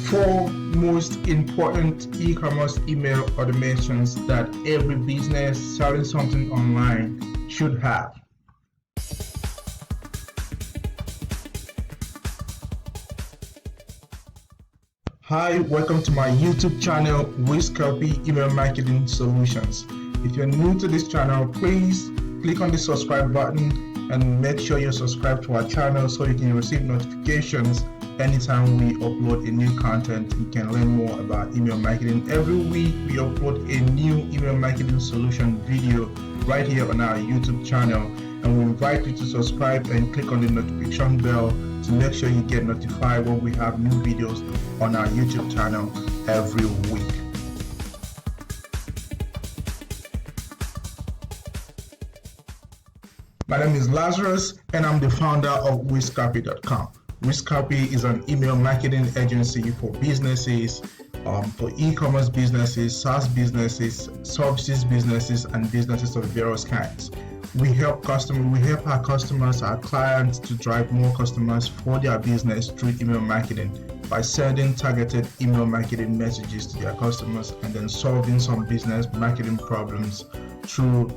4 most important e-commerce email automations that every business selling something online should have. Hi, welcome to my YouTube channel, Wiscopy Email Marketing Solutions. If you're new to this channel, please click on the subscribe button and make sure you're subscribed to our channel so you can receive notifications anytime we upload a new content. You can learn more about email marketing. Every week we upload a new email marketing solution video right here on our YouTube channel, and we invite you to subscribe and click on the notification bell to make sure you get notified when we have new videos on our YouTube channel every week. My name is Lazarus and I'm the founder of Wiscopy.com. Wiscopy is an email marketing agency for businesses, for e-commerce businesses, SaaS businesses, services businesses, and businesses of various kinds. We help our customers, our clients, to drive more customers for their business through email marketing by sending targeted email marketing messages to their customers and then solving some business marketing problems through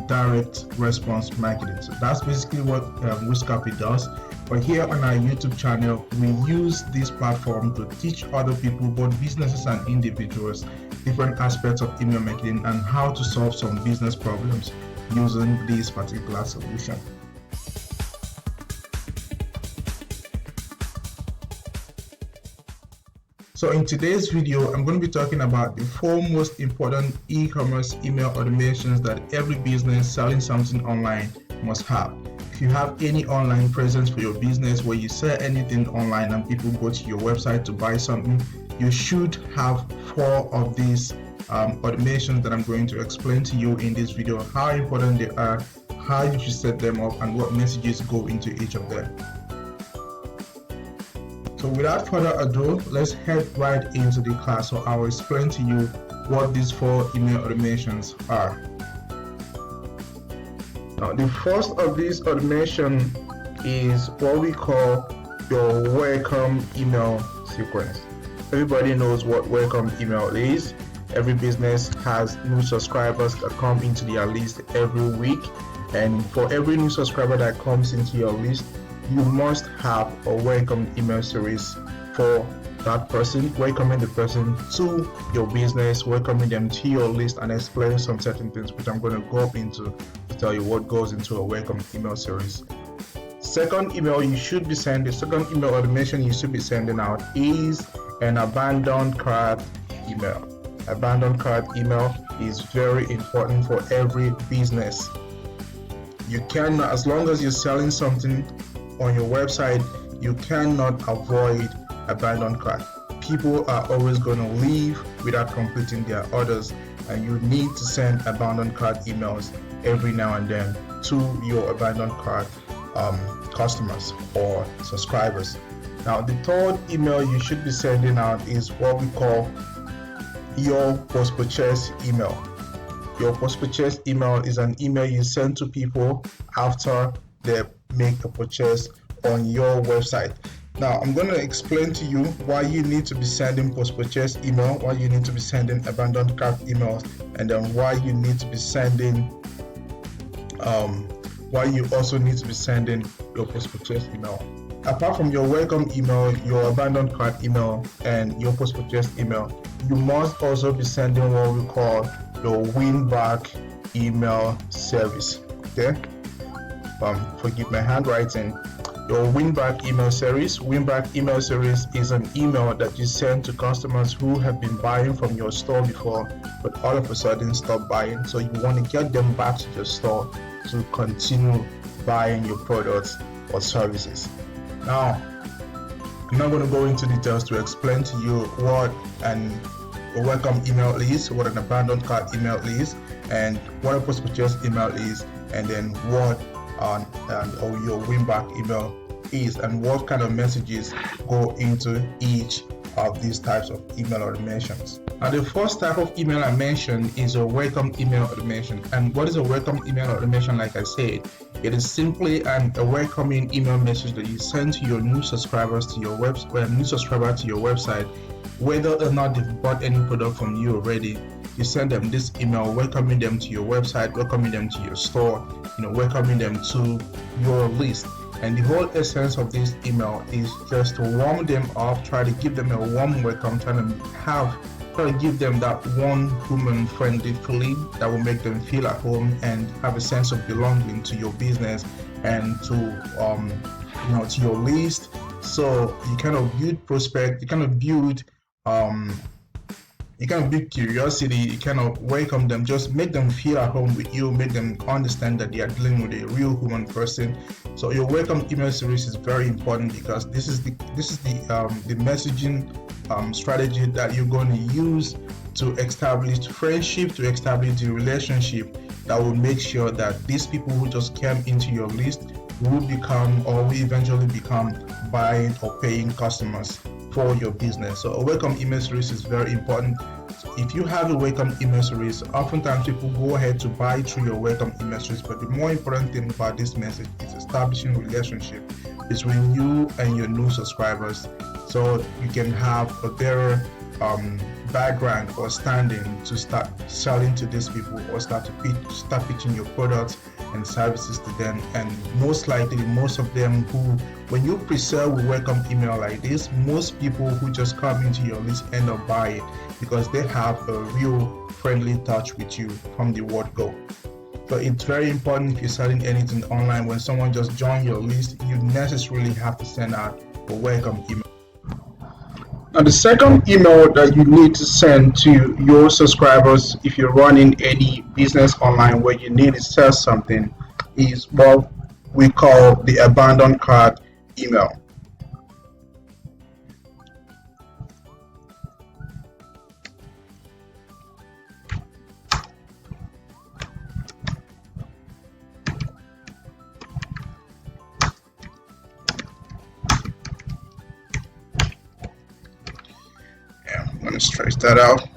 direct response marketing. So that's basically what Wiscopy does. But here on our YouTube channel, we use this platform to teach other people, both businesses and individuals, different aspects of email marketing and how to solve some business problems using this particular solution. So in today's video, I'm going to be talking about the 4 most important e-commerce email automations that every business selling something online must have. If you have any online presence for your business where you sell anything online and people go to your website to buy something, you should have 4 of these automations that I'm going to explain to you in this video, how important they are, how you should set them up, and what messages go into each of them. So without further ado, let's head right into the class. So I will explain to you what these 4 email automations are. Now, the first of these automation is what we call your welcome email sequence. Everybody knows what welcome email is. Every business has new subscribers that come into their list every week, and for every new subscriber that comes into your list, you must have a welcome email series for that person, welcoming the person to your business, welcoming them to your list, and explaining some certain things which I'm going to go up into to tell you what goes into a welcome email series. Second email automation you should be sending out is an abandoned cart email. Abandoned cart email is very important for every business. You cannot, as long as you're selling something on your website, you cannot avoid abandoned cart. People are always going to leave without completing their orders, and you need to send abandoned cart emails every now and then to your abandoned cart customers or subscribers. Now, the third email you should be sending out is what we call your post-purchase email. Your post-purchase email is an email you send to people after they make a purchase on your website. Now, I'm going to explain to you why you need to be sending post-purchase email, why you need to be sending abandoned cart emails, and then why you need to be sending why you also need to be sending your post-purchase email. Apart from your welcome email, your abandoned cart email, and your post-purchase email, you must also be sending what we call your win-back email service. Okay? Forgive my handwriting. Your win-back email series. Win-back email series is an email that you send to customers who have been buying from your store before, but all of a sudden stop buying. So you want to get them back to your store to continue buying your products or services. Now, I'm not going to go into details to explain to you what a welcome email is, what an abandoned cart email is, and what a post-purchase email is, and then what your win-back email is, and what kind of messages go into each of these types of email automations. Now, the first type of email I mentioned is a welcome email automation. And what is a welcome email automation? Like I said, it is simply a welcoming email message that you send to your new subscribers to your website, whether or not they've bought any product from you already. You send them this email welcoming them to your website, welcoming them to your store, welcoming them to your list. And the whole essence of this email is just to warm them up, try to give them a warm welcome, try to give them that one human-friendly feeling that will make them feel at home and have a sense of belonging to your business and to your list. So you kind of build prospect, you kind of build curiosity, you kind of welcome them, just make them feel at home with you, make them understand that they are dealing with a real human person. So your welcome email series is very important because this is the messaging strategy that you're going to use to establish friendship, to establish the relationship that will make sure that these people who just came into your list will eventually become buying or paying customers for your business. So a welcome email series is very important. So if you have a welcome email series, oftentimes people go ahead to buy through your welcome email series, but the more important thing about this message is establishing relationship between you and your new subscribers, so you can have a better background or standing to start selling to these people or start pitching your products and services to them. And most likely, most of them who, when you pre-sell with welcome email like this, most people who just come into your list end up buying because they have a real friendly touch with you from the word go. So it's very important if you're selling anything online, when someone just joins your list, you necessarily have to send out a welcome email. Now, the second email that you need to send to your subscribers if you're running any business online where you need to sell something is what we call the abandoned cart email. I'm going to stretch that out.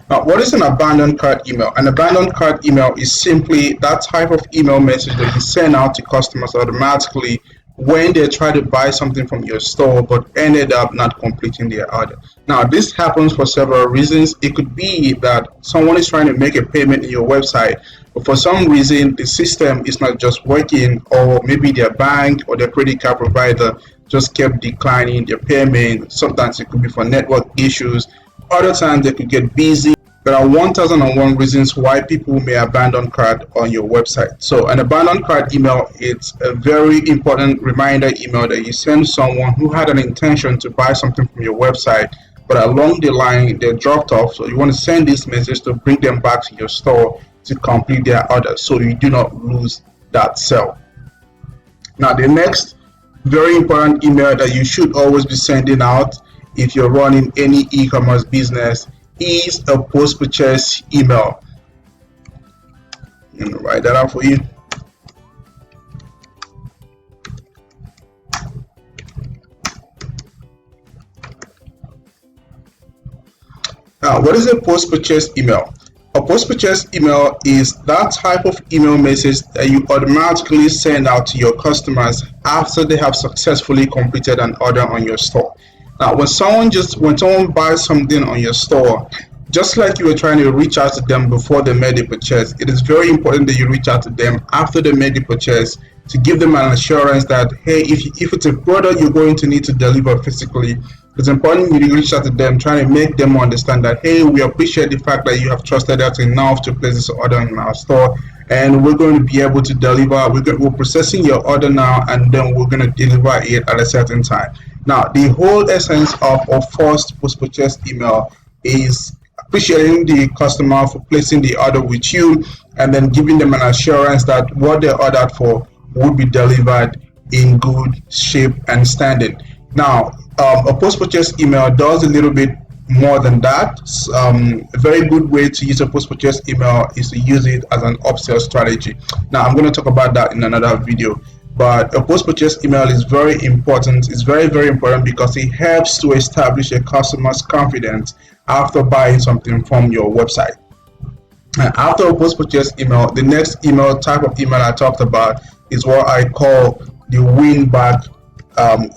Now, what is an abandoned cart email? An abandoned cart email is simply that type of email message that you send out to customers automatically when they try to buy something from your store but ended up not completing their order. Now, this happens for several reasons. It could be that someone is trying to make a payment in your website, but for some reason the system is not just working, or maybe their bank or their credit card provider just kept declining their payment. Sometimes it could be for network issues. Other times they could get busy. There are 1001 reasons why people may abandon cart on your website. So an abandoned cart email, it's a very important reminder email that you send someone who had an intention to buy something from your website, but along the line they dropped off. So you want to send this message to bring them back to your store to complete their order, so you do not lose that sale. Now, the next very important email that you should always be sending out if you're running any e-commerce business is a post-purchase email. I'm going to write that out for you. Now, what is a post-purchase email? A post-purchase email is that type of email message that you automatically send out to your customers after they have successfully completed an order on your store. Now, when someone buys something on your store, just like you were trying to reach out to them before they made the purchase, it is very important that you reach out to them after they made the purchase to give them an assurance that, hey, if it's a product you're going to need to deliver physically, it's important you reach out to them, trying to make them understand that, hey, we appreciate the fact that you have trusted us enough to place this order in our store, and we're going to be able to deliver. We're processing your order now, and then we're going to deliver it at a certain time. Now, the whole essence of a first post-purchase email is appreciating the customer for placing the order with you, and then giving them an assurance that what they ordered for will be delivered in good shape and standing. Now, a post-purchase email does a little bit more than that. A very good way to use a post-purchase email is to use it as an upsell strategy. Now, I'm going to talk about that in another video. but a post-purchase email is very important. It's very, very important because it helps to establish a customer's confidence after buying something from your website. And after a post-purchase email, the next email type of email I talked about is what I call the win back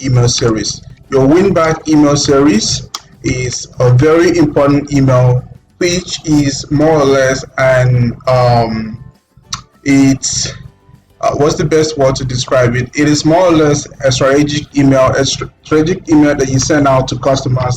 email series. Your win back email series is a very important email, which is more or less an it's what's the best word to describe it? It is more or less a strategic email that you send out to customers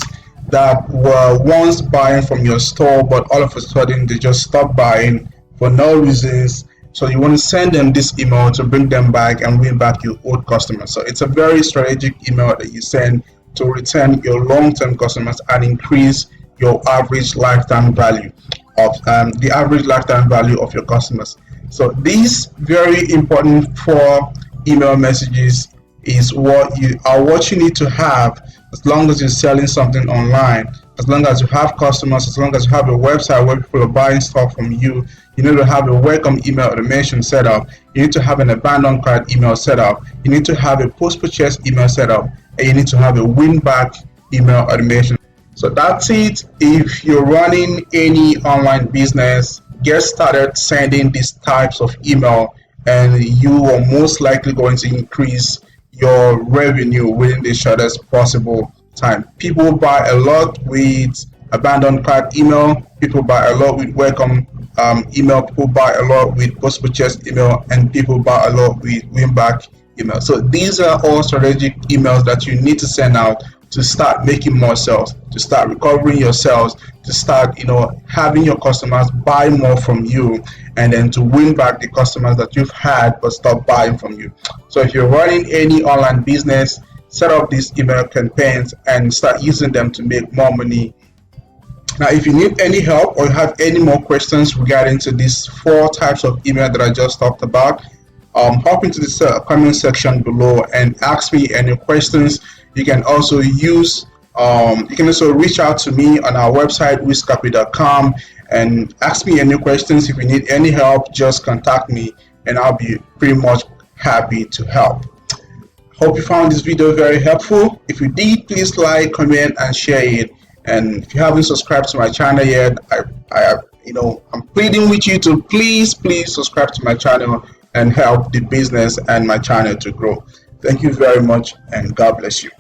that were once buying from your store, but all of a sudden they just stopped buying for no reasons. So you want to send them this email to bring them back and win back your old customers. So it's a very strategic email that you send to return your long-term customers and increase your average lifetime value of your customers. So these very important 4 email messages is what you need to have as long as you're selling something online. As long as you have customers, as long as you have a website where people are buying stuff from you, you need to have a welcome email automation set up. You need to have an abandoned cart email set up. You need to have a post-purchase email set up, and you need to have a win-back email automation. So that's it. If you're running any online business, get started sending these types of email, and you are most likely going to increase your revenue within the shortest possible time. People buy a lot with abandoned cart email. People buy a lot with welcome email. People buy a lot with post-purchase email, and people buy a lot with win-back email. So these are all strategic emails that you need to send out to start making more sales, to start recovering your sales, to start having your customers buy more from you, and then to win back the customers that you've had but stop buying from you. So if you're running any online business, set up these email campaigns and start using them to make more money. Now, if you need any help or you have any more questions regarding to these 4 types of email that I just talked about, hop into the comment section below and ask me any questions. You can also reach out to me on our website, whiskcopy.com, and ask me any questions. If you need any help, just contact me and I'll be pretty much happy to help. Hope you found this video very helpful. If you did, please like, comment, and share it. And if you haven't subscribed to my channel yet, I'm pleading with you to please subscribe to my channel and help the business and my channel to grow. Thank you very much, and God bless you.